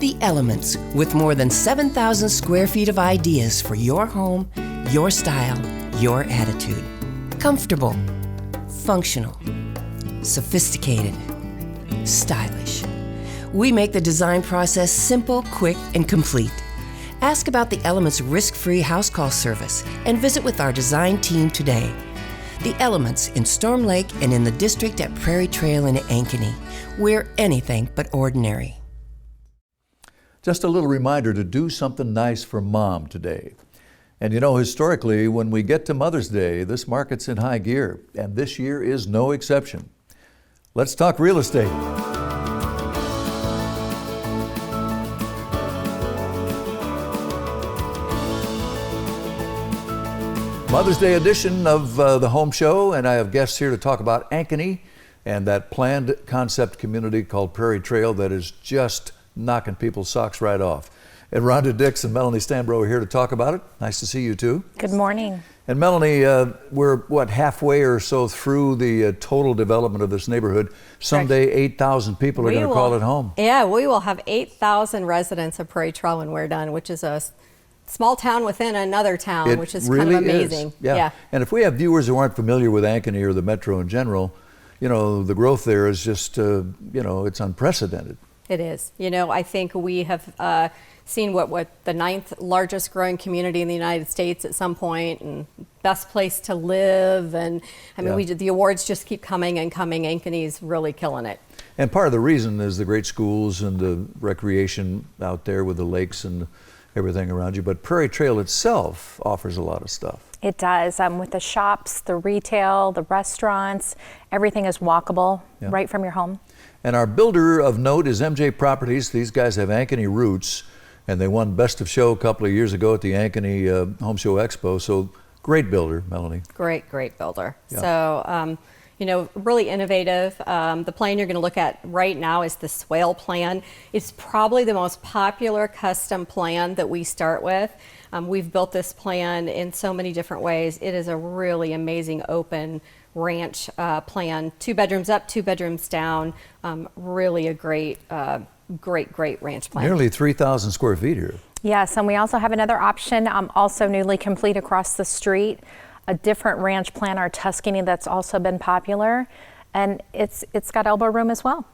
The Elements, with more than 7,000 square feet of ideas for your home, your style, your attitude. Comfortable, functional, sophisticated, stylish. We make the design process simple, quick, and complete. Ask about the Elements risk-free house call service and visit with our design team today. The Elements in Storm Lake and in the district at Prairie Trail in Ankeny. We're anything but ordinary. Just a little reminder to do something nice for Mom today. And you know, historically, when we get to Mother's Day, this market's in high gear, and this year is no exception. Let's talk real estate. Mother's Day edition of the Home Show, and I have guests here to talk about Ankeny and that planned concept community called Prairie Trail that is just knocking people's socks right off. And Rhonda Dix and Melanie Stanbro are here to talk about it. Nice to see you too. Good morning. And Melanie, we're halfway or so through the total development of this neighborhood. Someday 8,000 people are going to call it home. Yeah, we will have 8,000 residents of Prairie Trail when we're done, which is a small town within another town, which is really kind of amazing. Yeah. And if we have viewers who aren't familiar with Ankeny or the metro in general, you know, the growth there is just, it's unprecedented. It is. You know, I think we have seen what the 9th largest growing community in the United States at some point, and best place to live. And I mean, the awards just keep coming and coming. Ankeny's really killing it. And part of the reason is the great schools and the recreation out there with the lakes and everything around you. But Prairie Trail itself offers a lot of stuff. It does. With the shops, the retail, the restaurants, everything is walkable right from your home. And our builder of note is MJ Properties. These guys have Ankeny roots, and they won Best of Show a couple of years ago at the Ankeny Home Show Expo. So great builder, Melanie. Great builder. Yeah. So, really innovative. The plan you're going to look at right now is the swale plan. It's probably the most popular custom plan that we start with. We've built this plan in so many different ways. It is a really amazing open ranch plan. 2 bedrooms up, 2 bedrooms down. Really a great ranch plan. Nearly 3,000 square feet here. Yes, and we also have another option, also newly complete across the street, a different ranch plan, our Tuscany, that's also been popular, and it's got elbow room as well.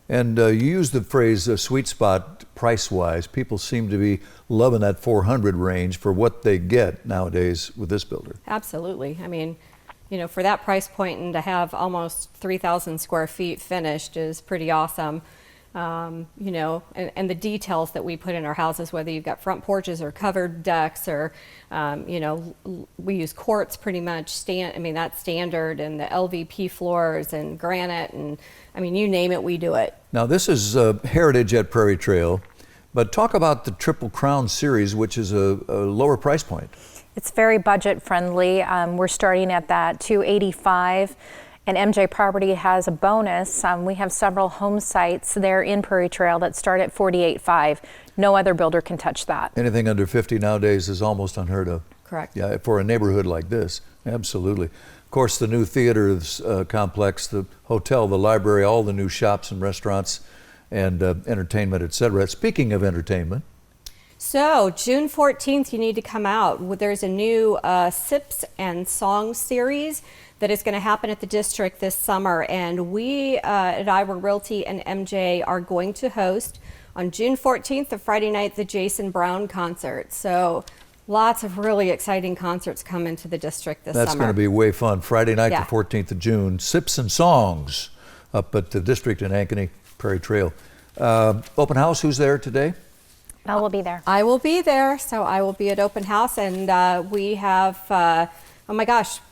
And you used the phrase sweet spot price-wise. People seem to be loving that 400 range for what they get nowadays with this builder. Absolutely. I mean, for that price point and to have almost 3,000 square feet finished is pretty awesome. And the details that we put in our houses, whether you've got front porches or covered decks or, we use quartz pretty much, that's standard, and the LVP floors and granite, and you name it, we do it. Now this is Heritage at Prairie Trail, but talk about the Triple Crown series, which is a lower price point. It's very budget friendly. We're starting at that $285. And MJ Property has a bonus. We have several home sites there in Prairie Trail that start at $48.5. No other builder can touch that. Anything under 50 nowadays is almost unheard of. Correct. Yeah, for a neighborhood like this, absolutely. Of course, the new theaters complex, the hotel, the library, all the new shops and restaurants and entertainment, etc. Speaking of entertainment. So June 14th, you need to come out. There's a new Sips and Songs series that is going to happen at the district this summer, and we at Iowa Realty and MJ are going to host on June 14th, the Friday night, the Jason Brown concert. So lots of really exciting concerts coming to the district this summer. That's going to be way fun. Friday night, the 14th of June, Sips and Songs up at the district in Ankeny, Prairie Trail. Open house, who's there today? Mel will be there. I will be there, so I will be at open house, and we have,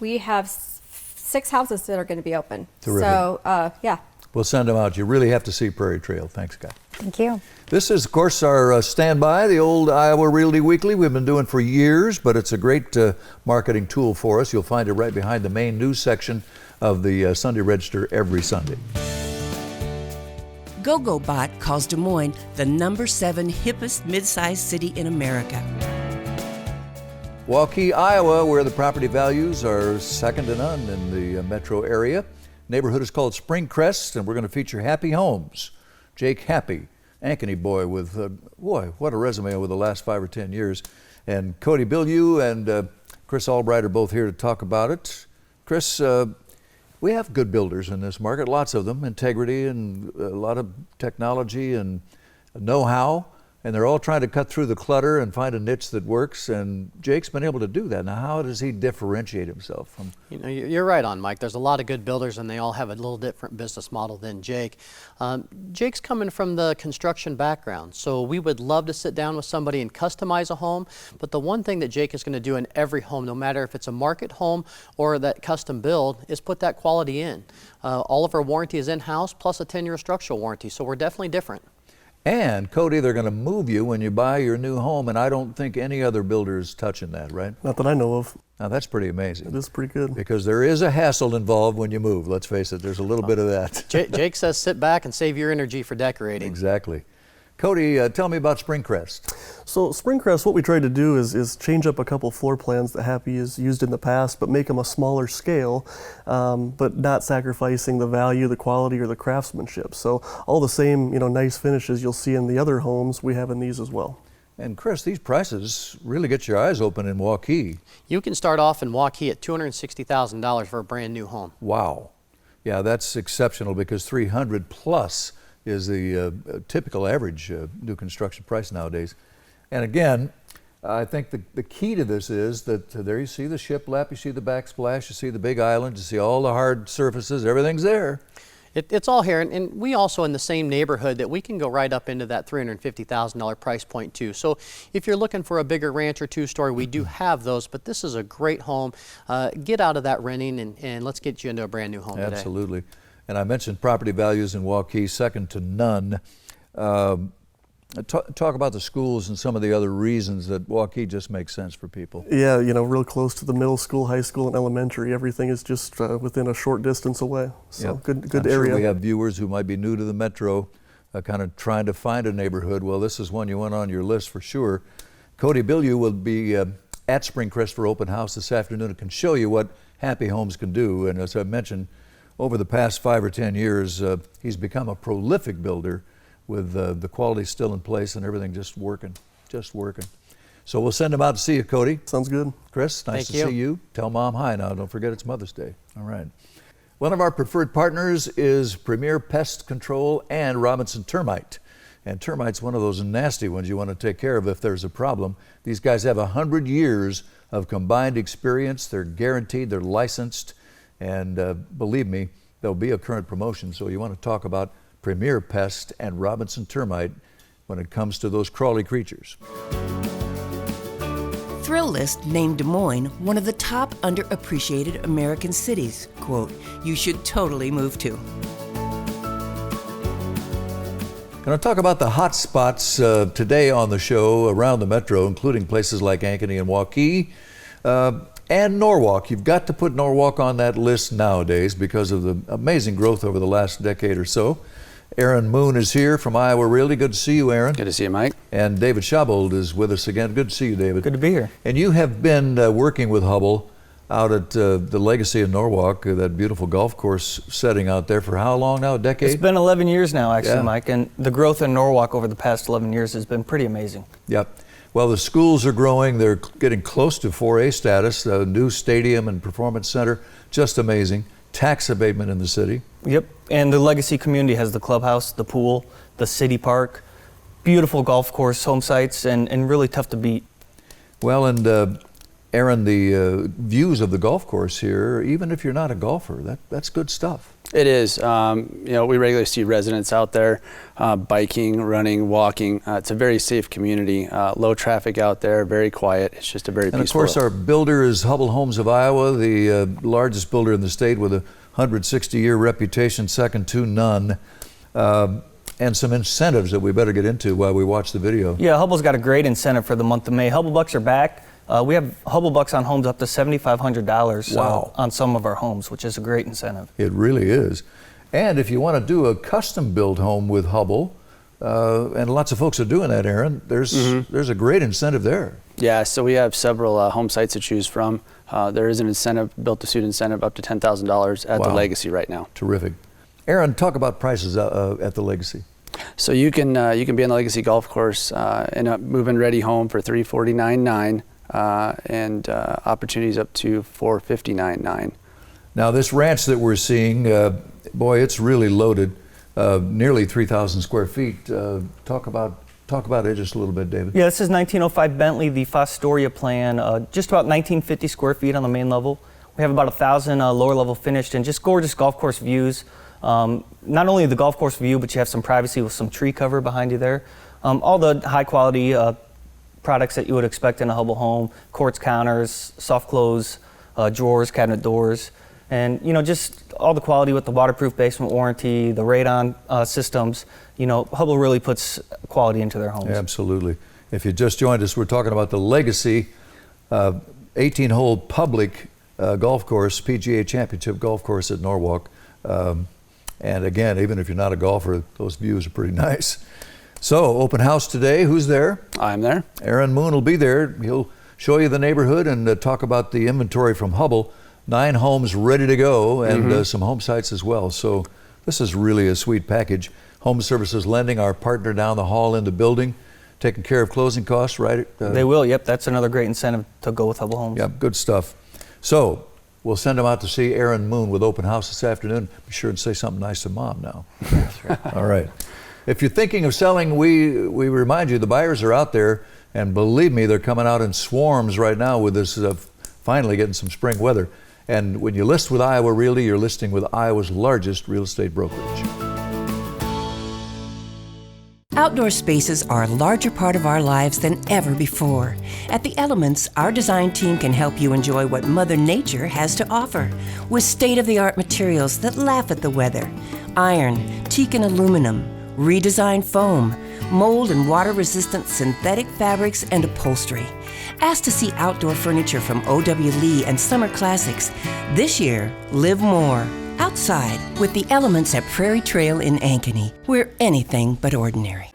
we have 6 houses that are going to be open. Terrific. So, We'll send them out. You really have to see Prairie Trail. Thanks, guys. Thank you. This is, of course, our standby, the old Iowa Realty Weekly. We've been doing for years, but it's a great marketing tool for us. You'll find it right behind the main news section of the Sunday Register every Sunday. GoGoBot calls Des Moines the #7 hippest mid-sized city in America. Waukee, Iowa, where the property values are second to none in the metro area. Neighborhood is called Springcrest, and we're going to feature Happy Homes. Jake Happy Ankeny boy with, boy, what a resume over the last 5 or 10 years. And Cody Bilyeu and Chris Albright are both here to talk about it. Chris, we have good builders in this market, lots of them, integrity and a lot of technology and know-how, and they're all trying to cut through the clutter and find a niche that works, and Jake's been able to do that. Now, how does he differentiate himself from? You know, you're right on, Mike. There's a lot of good builders, and they all have a little different business model than Jake. Jake's coming from the construction background, so we would love to sit down with somebody and customize a home, but the one thing that Jake is going to do in every home, no matter if it's a market home or that custom build, is put that quality in. All of our warranty is in-house, plus a 10-year structural warranty, so we're definitely different. And Cody, they're going to move you when you buy your new home, and I don't think any other builder is touching that, right? Not that I know of. Now that's pretty amazing. It is pretty good. Because there is a hassle involved when you move. Let's face it, there's a little bit of that. Jake says sit back and save your energy for decorating. Exactly. Cody, tell me about Springcrest. So Springcrest, what we tried to do is change up a couple floor plans that Happy has used in the past, but make them a smaller scale, but not sacrificing the value, the quality, or the craftsmanship. So all the same, nice finishes you'll see in the other homes, we have in these as well. And Chris, these prices really get your eyes open in Waukee. You can start off in Waukee at $260,000 for a brand new home. Wow. Yeah, that's exceptional because 300 plus is the typical average new construction price nowadays. And again, I think the key to this is that there you see the shiplap, you see the backsplash, you see the big island, you see all the hard surfaces, everything's there. It's all here, and we also in the same neighborhood that we can go right up into that $350,000 price point too. So if you're looking for a bigger ranch or two-story, we do have those, but this is a great home. Get out of that renting and let's get you into a brand new home today. Absolutely. And I mentioned property values in Waukee, second to none. Talk about the schools and some of the other reasons that Waukee just makes sense for people. Yeah, real close to the middle school, high school, and elementary. Everything is just within a short distance away. So Yep. good I'm area. Sure we have viewers who might be new to the metro, kind of trying to find a neighborhood. Well, this is one you want on your list for sure. Cody Bilyeu will be at Springcrest for open house this afternoon and can show you what Happy Homes can do. And as I mentioned, over the past 5 or 10 years, he's become a prolific builder with the quality still in place and everything just working. So we'll send him out to see you, Cody. Sounds good. Chris, nice Thank to see you. Tell Mom hi now. Don't forget it's Mother's Day. All right. One of our preferred partners is Premier Pest Control and Robinson Termite. And termite's one of those nasty ones you want to take care of if there's a problem. These guys have 100 years of combined experience. They're guaranteed, they're licensed, and believe me, there'll be a current promotion. So you want to talk about Premier Pest and Robinson Termite when it comes to those crawly creatures. Thrill List named Des Moines one of the top underappreciated American cities. Quote, you should totally move to. Going to talk about the hot spots today on the show around the metro, including places like Ankeny and Waukee and Norwalk. You've got to put Norwalk on that list nowadays because of the amazing growth over the last decade or so. Aaron Moon is here from Iowa Realty. Good to see you, Aaron. Good to see you, Mike. And David Schabold is with us again. Good to see you, David. Good to be here. And you have been working with Hubble out at the Legacy in Norwalk, that beautiful golf course setting out there for how long now, a decade? It's been 11 years now, actually, Yeah. Mike, and the growth in Norwalk over the past 11 years has been pretty amazing. Yep. Well, the schools are growing. They're getting close to 4A status. The new stadium and performance center, just amazing. Tax abatement in the city. Yep, and the Legacy community has the clubhouse, the pool, the city park, beautiful golf course, home sites, and really tough to beat. Well, and Aaron, the views of the golf course here, even if you're not a golfer, that's good stuff. It is. We regularly see residents out there biking, running, walking. It's a very safe community. Low traffic out there, very quiet. It's just a very peaceful. And of course, our builder is Hubble Homes of Iowa, the largest builder in the state with a 160-year reputation, second to none. And some incentives that we better get into while we watch the video. Yeah, Hubble's got a great incentive for the month of May. Hubble Bucks are back. We have Hubble Bucks on homes up to $7,500 Wow. on some of our homes, which is a great incentive. It really is. And if you want to do a custom built home with Hubble, and lots of folks are doing that, Aaron, there's a great incentive there. Yeah, so we have several home sites to choose from. There is an incentive, built-to-suit incentive, up to $10,000 at Wow. the Legacy right now. Terrific. Aaron, talk about prices at the Legacy. So you can be on the Legacy Golf Course in a move-in ready home for $349,900 and opportunities up to $459,900. Now this ranch that we're seeing, boy, it's really loaded. Nearly 3,000 square feet. Talk about it just a little bit, David. Yeah, this is 1905 Bentley, the Fostoria plan, just about 1950 square feet on the main level. We have about 1,000 lower level finished and just gorgeous golf course views. Not only the golf course view, but you have some privacy with some tree cover behind you there. All the high quality products that you would expect in a Hubble home, quartz counters, soft close, drawers, cabinet doors, and just all the quality with the waterproof basement warranty, the radon systems. Hubble really puts quality into their homes. Absolutely. If you just joined us, we're talking about the Legacy 18-hole public golf course, PGA Championship golf course at Norwalk. And again, even if you're not a golfer, those views are pretty nice. So, open house today. Who's there? I'm there. Aaron Moon will be there. He'll show you the neighborhood and talk about the inventory from Hubble. 9 homes ready to go and some home sites as well. So this is really a sweet package. Home Services Lending, our partner down the hall in the building, taking care of closing costs, right? They will, yep. That's another great incentive to go with Hubble Homes. Yep, good stuff. So we'll send them out to see Aaron Moon with open house this afternoon. Be sure and say something nice to Mom now. That's right. All right. If you're thinking of selling, we remind you the buyers are out there, and believe me, they're coming out in swarms right now with this finally getting some spring weather. And when you list with Iowa Realty, you're listing with Iowa's largest real estate brokerage. Outdoor spaces are a larger part of our lives than ever before. At The Elements, our design team can help you enjoy what Mother Nature has to offer with state-of-the-art materials that laugh at the weather. Iron, teak and aluminum, redesigned foam, mold and water-resistant synthetic fabrics and upholstery. Ask to see outdoor furniture from O.W. Lee and Summer Classics. This year, live more outside with The Elements at Prairie Trail in Ankeny. We're anything but ordinary.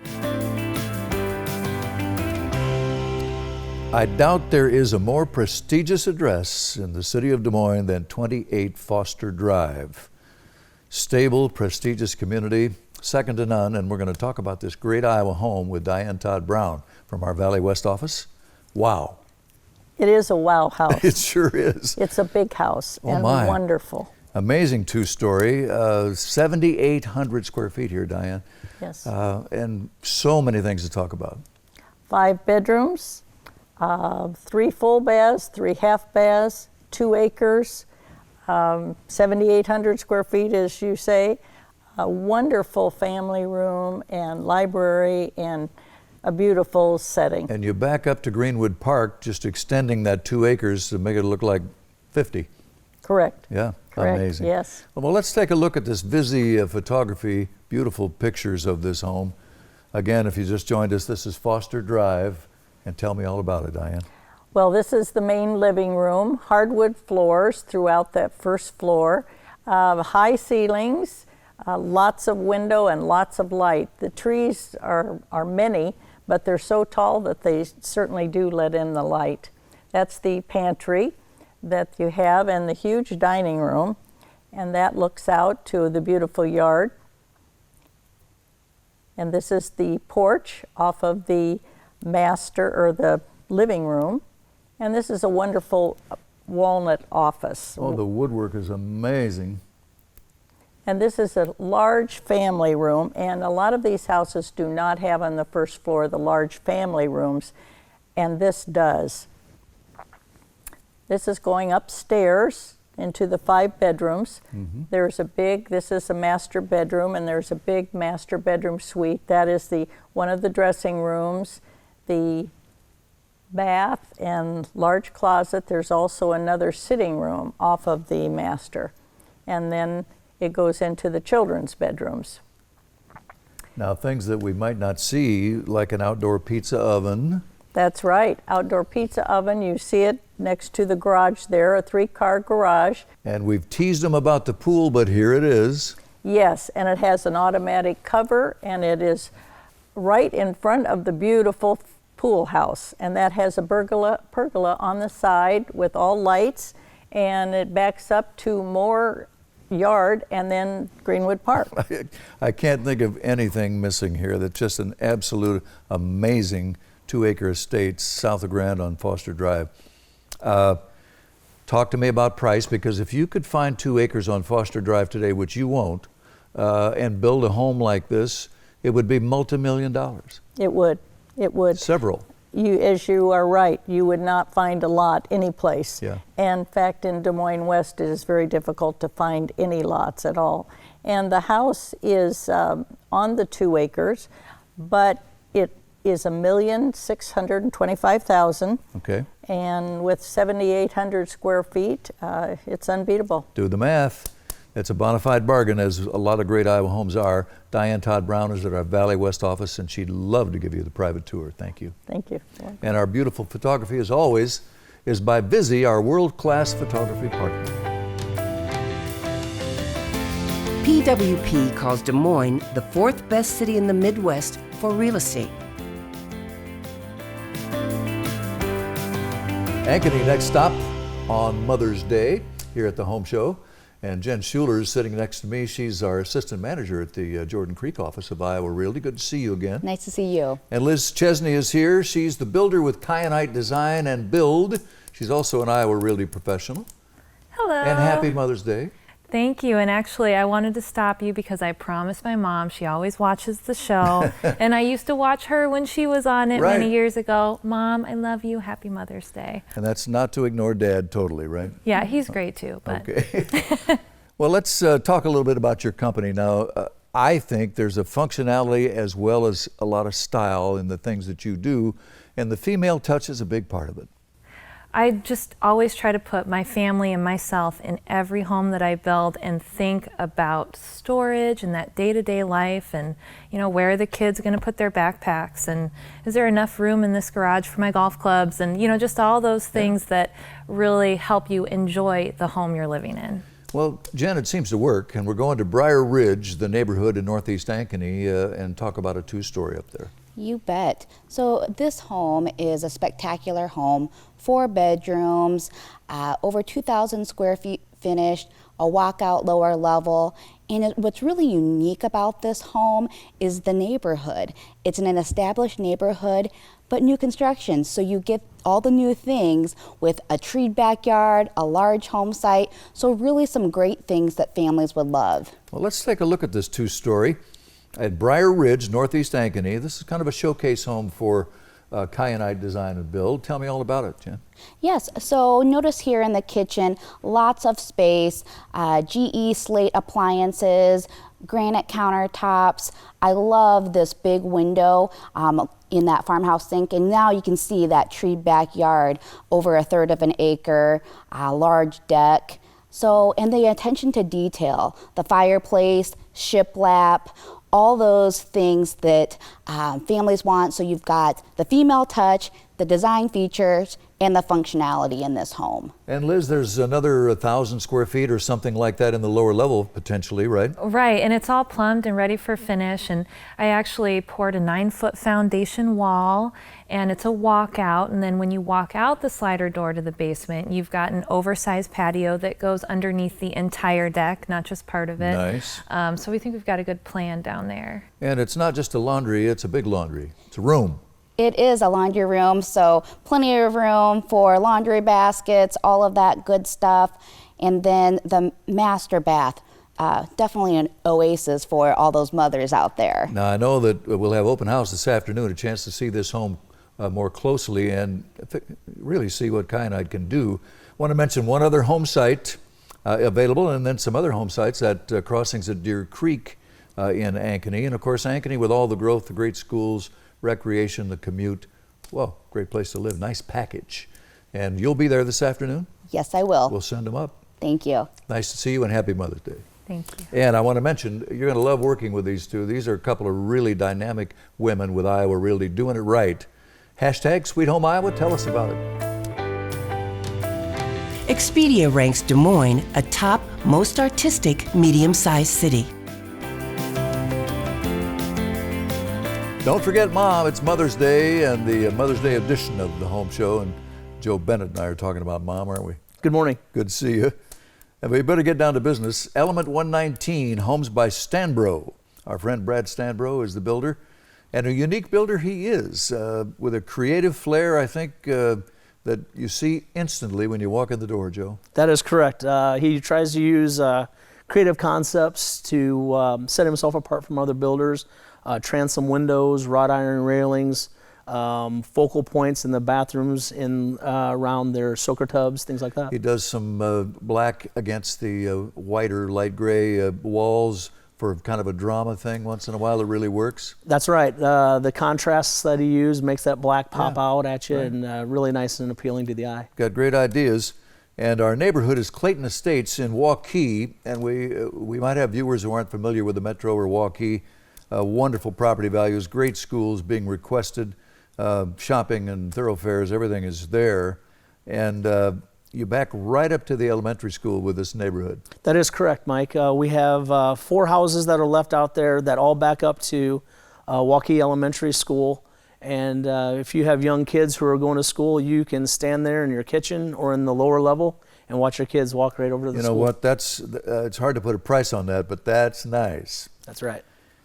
I doubt there is a more prestigious address in the city of Des Moines than 28 Foster Drive. Stable, prestigious community, second to none, and we're going to talk about this great Iowa home with Diane Todd Brown from our Valley West office. Wow. It is a wow house. It sure is. It's a big house and wonderful. Amazing two-story, 7,800 square feet here, Diane. Yes. And so many things to talk about. 5 bedrooms, 3 full baths, 3 half baths, 2 acres, 7,800 square feet, as you say. A wonderful family room and library and a beautiful setting. And you back up to Greenwood Park, just extending that 2 acres to make it look like 50. Correct. Yeah, correct. Amazing. Yes. Well, let's take a look at this Visi photography, beautiful pictures of this home. Again, if you just joined us, this is Foster Drive, and tell me all about it, Diane. Well, this is the main living room, hardwood floors throughout that first floor, high ceilings, lots of window and lots of light. The trees are many, but they're so tall that they certainly do let in the light. That's the pantry that you have and the huge dining room, and that looks out to the beautiful yard. And this is the porch off of the master or the living room, and this is a wonderful walnut office. Oh, the woodwork is amazing. And this is a large family room, and a lot of these houses do not have on the first floor the large family rooms, and this does. This is going upstairs into the 5 bedrooms. There's this is a master bedroom, and there's a big master bedroom suite. That is one of the dressing rooms, the bath and large closet. There's also another sitting room off of the master. And then it goes into the children's bedrooms. Now, things that we might not see, like an outdoor pizza oven. That's right, outdoor pizza oven. You see it next to the garage there, a 3-car garage. And we've teased them about the pool, but here it is. Yes, and it has an automatic cover, and it is right in front of the beautiful pool house. And that has a pergola on the side with all lights, and it backs up to more yard and then Greenwood Park. I can't think of anything missing here. That's just an absolute amazing 2-acre estate south of Grand on Foster Drive. Talk to me about price, because if you could find 2 acres on Foster Drive today, which you won't, and build a home like this, it would be multi-million dollars. It would. It would. Several. As you are right, you would not find a lot anyplace. Yeah. And in fact, in Des Moines West, it is very difficult to find any lots at all. And the house is on the 2 acres, but it is $1,625,000. Okay. And with 7,800 square feet, it's unbeatable. Do the math. It's a bona fide bargain, as a lot of great Iowa homes are. Diane Todd Brown is at our Valley West office, and she'd love to give you the private tour. Thank you. Thank you. And our beautiful photography, as always, is by Busy, our world-class photography partner. PWP calls Des Moines the 4th best city in the Midwest for real estate. Ankeny next stop on Mother's Day here at the Home Show. And Jen Schuler is sitting next to me. She's our assistant manager at the Jordan Creek office of Iowa Realty. Good to see you again. Nice to see you. And Liz Chesney is here. She's the builder with Kyanite Design and Build. She's also an Iowa Realty professional. Hello. And happy Mother's Day. Thank you. And actually, I wanted to stop you because I promised my mom, she always watches the show. And I used to watch her when she was on it many years ago. Mom, I love you. Happy Mother's Day. And that's not to ignore Dad totally, right? Yeah, he's great too. But. Okay. Well, let's talk a little bit about your company now. I think there's a functionality as well as a lot of style in the things that you do, and the female touch is a big part of it. I just always try to put my family and myself in every home that I build and think about storage and that day-to-day life, and where are the kids going to put their backpacks, and is there enough room in this garage for my golf clubs, and just all those things that really help you enjoy the home you're living in. Well, Jen, it seems to work, and we're going to Briar Ridge, the neighborhood in northeast Ankeny, and talk about a 2-story up there. You bet. So this home is a spectacular home, 4 bedrooms, over 2,000 square feet finished, a walkout lower level. And what's really unique about this home is the neighborhood. It's in an established neighborhood, but new construction. So you get all the new things with a treed backyard, a large home site. So really some great things that families would love. Well, let's take a look at this 2-story. At Briar Ridge, northeast Ankeny. This is kind of a showcase home for Kyanite Design and Build. Tell me all about it, Jen. Yes, so notice here in the kitchen, lots of space, GE slate appliances, granite countertops. I love this big window in that farmhouse sink, and now you can see that treed backyard, over 1/3 of an acre, large deck. So, and the attention to detail, the fireplace, shiplap, all those things that families want. So you've got the female touch, the design features, and the functionality in this home. And Liz, there's another 1,000 square feet or something like that in the lower level potentially, right? Right, and it's all plumbed and ready for finish. And I actually poured a 9-foot foundation wall, and it's a walkout. And then when you walk out the slider door to the basement, you've got an oversized patio that goes underneath the entire deck, not just part of it. Nice. So we think we've got a good plan down there. And it's not just a laundry, it's a big laundry. It's a room. It is a laundry room, so plenty of room for laundry baskets, all of that good stuff. And then the master bath, definitely an oasis for all those mothers out there. Now, I know that we'll have open house this afternoon, a chance to see this home more closely and really see what Kyanite can do. I want to mention one other home site available, and then some other home sites at crossings at Deer Creek in Ankeny. And of course, Ankeny, with all the growth, the great schools, recreation, the commute. Well, great place to live, nice package. And you'll be there this afternoon? Yes, I will. We'll send them up. Thank you. Nice to see you, and happy Mother's Day. Thank you. And I want to mention, you're going to love working with these two. These are a couple of really dynamic women with Iowa Realty doing it right. Hashtag Sweet Home Iowa, tell us about it. Expedia ranks Des Moines a top most artistic medium-sized city. Don't forget, Mom, it's Mother's Day and the Mother's Day edition of the Home Show. And Joe Bennett and I are talking about Mom, aren't we? Good morning. Good to see you. We better get down to business. Element 119, Homes by Stanbro. Our friend Brad Stanbro is the builder, and a unique builder he is, with a creative flair, I think, that you see instantly when you walk in the door, Joe. That is correct. He tries to use creative concepts to set himself apart from other builders. Transom windows, wrought iron railings, focal points in the bathrooms around their soaker tubs, things like that. He does some black against the whiter, light gray walls for kind of a drama thing once in a while. It really works. That's right. The contrasts that he used makes that black pop out at you, and really nice and appealing to the eye. Got great ideas. And our neighborhood is Clayton Estates in Waukee, and we might have viewers who aren't familiar with the Metro or Waukee. Wonderful property values, great schools being requested, shopping and thoroughfares, everything is there. And you back right up to the elementary school with this neighborhood. That is correct, Mike. We have 4 houses that are left out there that all back up to Waukee Elementary School. And if you have young kids who are going to school, you can stand there in your kitchen or in the lower level and watch your kids walk right over to the school. You know what, that's it's hard to put a price on that, but that's nice. That's right.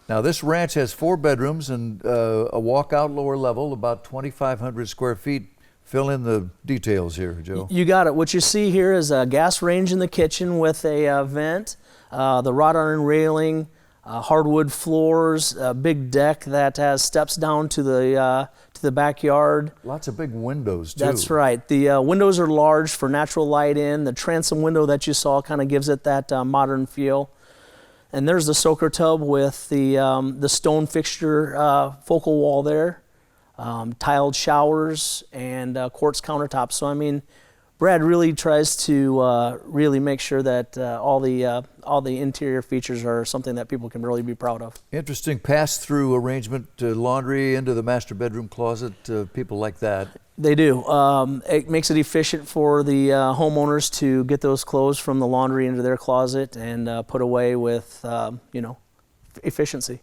Now this ranch has 4 bedrooms and a walkout lower level, about 2,500 square feet. Fill in the details here, Joe. You got it. What you see here is a gas range in the kitchen with a vent, the wrought iron railing, hardwood floors, a big deck that has steps down to the backyard. Lots of big windows, too. That's right. The windows are large for natural light in. The transom window that you saw kind of gives it that modern feel. And there's the soaker tub with the stone fixture focal wall there. Tiled showers and quartz countertops. So I mean, Brad really tries to really make sure that all the interior features are something that people can really be proud of. Interesting pass-through arrangement, laundry into the master bedroom closet. People like that. They do. It makes it efficient for the homeowners to get those clothes from the laundry into their closet and put away with efficiency.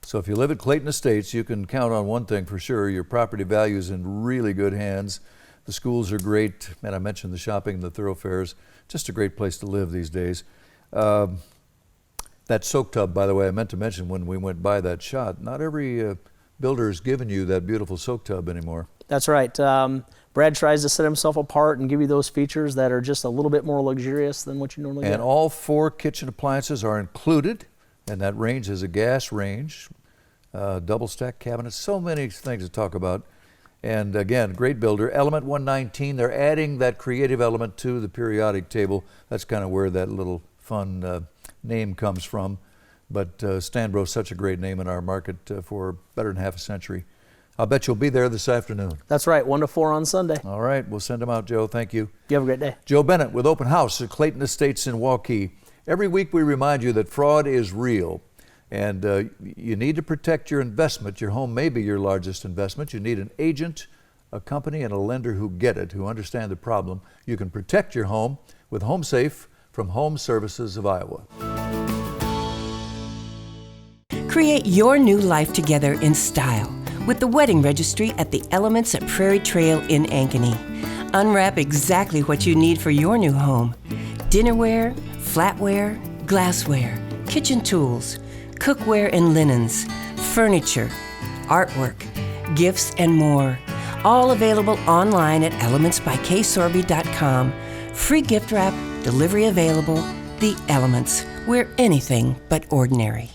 So if you live at Clayton Estates, you can count on one thing for sure: your property value is in really good hands. The schools are great, and I mentioned the shopping and the thoroughfares. Just a great place to live these days. That soak tub, by the way, I meant to mention when we went by that shot, not every builder is giving you that beautiful soak tub anymore. That's right. Brad tries to set himself apart and give you those features that are just a little bit more luxurious than what you normally get. And all 4 kitchen appliances are included. And that range is a gas range, double stack cabinets, so many things to talk about. And again, great builder. Element 119, they're adding that creative element to the periodic table. That's kind of where that little fun name comes from. But Stanbro's such a great name in our market for better than half a century. I'll bet you'll be there this afternoon. That's right, 1 to 4 on Sunday. All right, we'll send them out, Joe. Thank you. You have a great day. Joe Bennett with Open House at Clayton Estates in Waukee. Every week we remind you that fraud is real, and you need to protect your investment. Your home may be your largest investment. You need an agent, a company, and a lender who get it, who understand the problem. You can protect your home with HomeSafe from Home Services of Iowa. Create your new life together in style with the wedding registry at the Elements at Prairie Trail in Ankeny. Unwrap exactly what you need for your new home: dinnerware, flatware, glassware, kitchen tools, cookware and linens, furniture, artwork, gifts, and more. All available online at elementsbyksorby.com. Free gift wrap, delivery available. The Elements. We're anything but ordinary.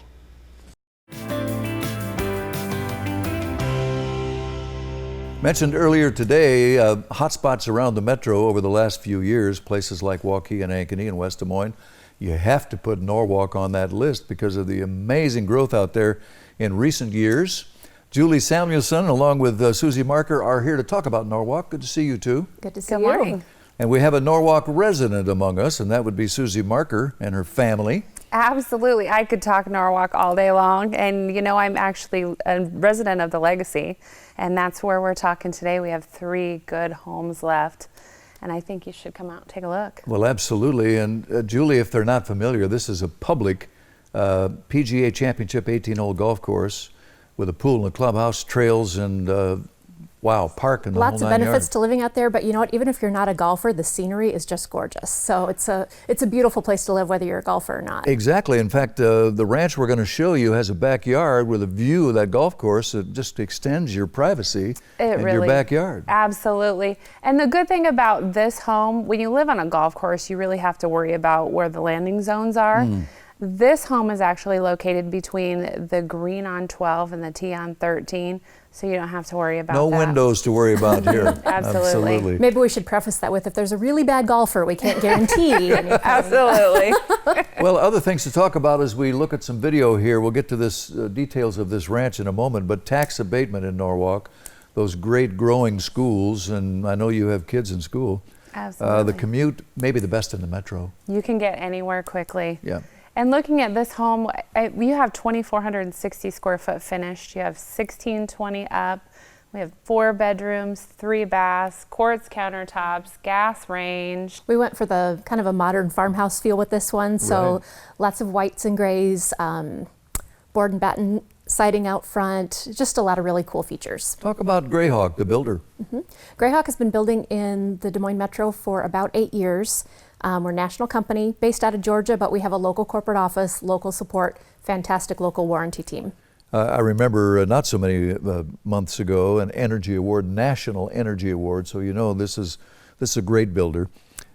Mentioned earlier today, hotspots around the metro over the last few years, places like Waukee and Ankeny and West Des Moines. You have to put Norwalk on that list because of the amazing growth out there in recent years. Julie Samuelson, along with Susie Marker, are here to talk about Norwalk. Good to see you two. Good to see you. Good morning. And we have a Norwalk resident among us, and that would be Susie Marker and her family. Absolutely. I could talk Norwalk all day long. And you know, I'm actually a resident of the Legacy, and that's where we're talking today. We have 3 good homes left, and I think you should come out and take a look. Well, absolutely. And Julie, if they're not familiar, this is a public PGA Championship 18-hole golf course with a pool and a clubhouse, trails, and Wow, park and the Lots whole of nine benefits yards. to living out there, but you know what? Even if you're not a golfer, the scenery is just gorgeous. So it's a beautiful place to live, whether you're a golfer or not. Exactly. In fact, the ranch we're going to show you has a backyard with a view of that golf course that just extends your privacy in your backyard. Absolutely. And the good thing about this home, when you live on a golf course, you really have to worry about where the landing zones are. This home is actually located between the green on 12 and the tee on 13, so you don't have to worry about No that. windows to worry about here. Absolutely. Maybe we should preface that with, if there's a really bad golfer, we can't guarantee anything. Absolutely. Well, other things to talk about as we look at some video here. We'll get to this details of this ranch in a moment, but tax abatement in Norwalk, those great growing schools, and I know you have kids in school. Absolutely. The commute, maybe the best in the metro. You can get anywhere quickly. Yeah. And looking at this home, you have 2,460 square foot finished. You have 1620 up. We have 4 bedrooms, 3 baths, quartz countertops, gas range. We went for the kind of a modern farmhouse feel with this one, so Right. lots of whites and grays, board and batten siding out front, just a lot of really cool features. Talk about Greyhawk, the builder. Greyhawk has been building in the Des Moines Metro for about 8 years. We're a national company based out of Georgia, but we have a local corporate office, local support, fantastic local warranty team. I remember not so many months ago an energy award, National Energy Award. So you know this is a great builder.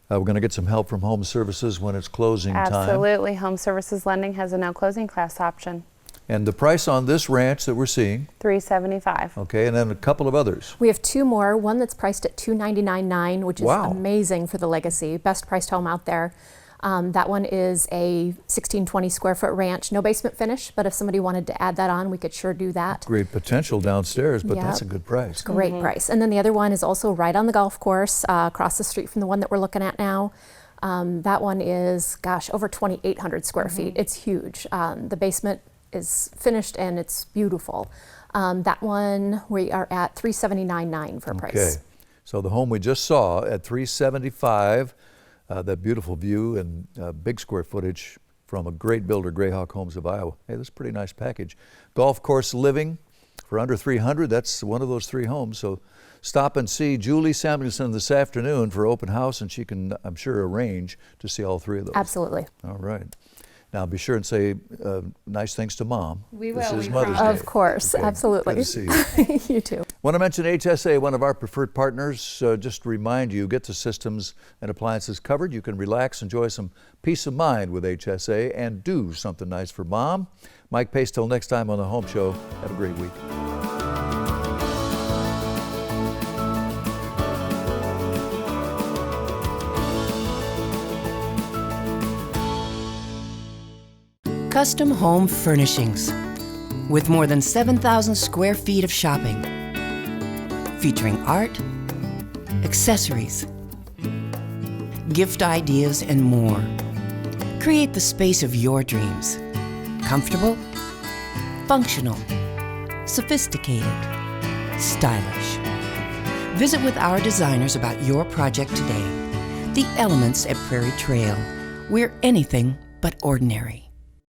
We're going to get some help from Home Services when it's closing time. Absolutely. Home Services Lending has a no closing class option. And the price on this ranch that we're seeing, $375. okay, and then a couple of others. We have 2 more, one that's priced at $299.9, which is Wow. amazing for the Legacy, best priced home out there. That one is a 1620 square foot ranch, no basement finish, but if somebody wanted to add that on, we could sure do that. Great potential downstairs, but that's a Yep. good price. Great price. And then the other one is also right on the golf course, across the street from the one that we're looking at now. That one is, gosh, over 2,800 square feet. It's huge. The basement is finished and it's beautiful. That one we are at $379.9 for price. Okay, so the home we just saw at $375, that beautiful view and big square footage from a great builder, Greyhawk Homes of Iowa. Hey, that's a pretty nice package. Golf course living for under $300. That's one of those 3 homes. So stop and see Julie Samuelson this afternoon for open house, and she can, I'm sure, arrange to see all 3 of those. Absolutely. All right. Now be sure and say nice things to Mom. We This will, is we Mother's promise. Day. Of course, Okay, absolutely. Good to see you. You too. Want to mention HSA, one of our preferred partners. Just to remind you, get the systems and appliances covered. You can relax, enjoy some peace of mind with HSA, and do something nice for Mom. Mike Pace, till next time on The Home Show. Have a great week. Custom home furnishings with more than 7,000 square feet of shopping, featuring art, accessories, gift ideas, and more. Create the space of your dreams. Comfortable, functional, sophisticated, stylish. Visit with our designers about your project today. The Elements at Prairie Trail. We're anything but ordinary.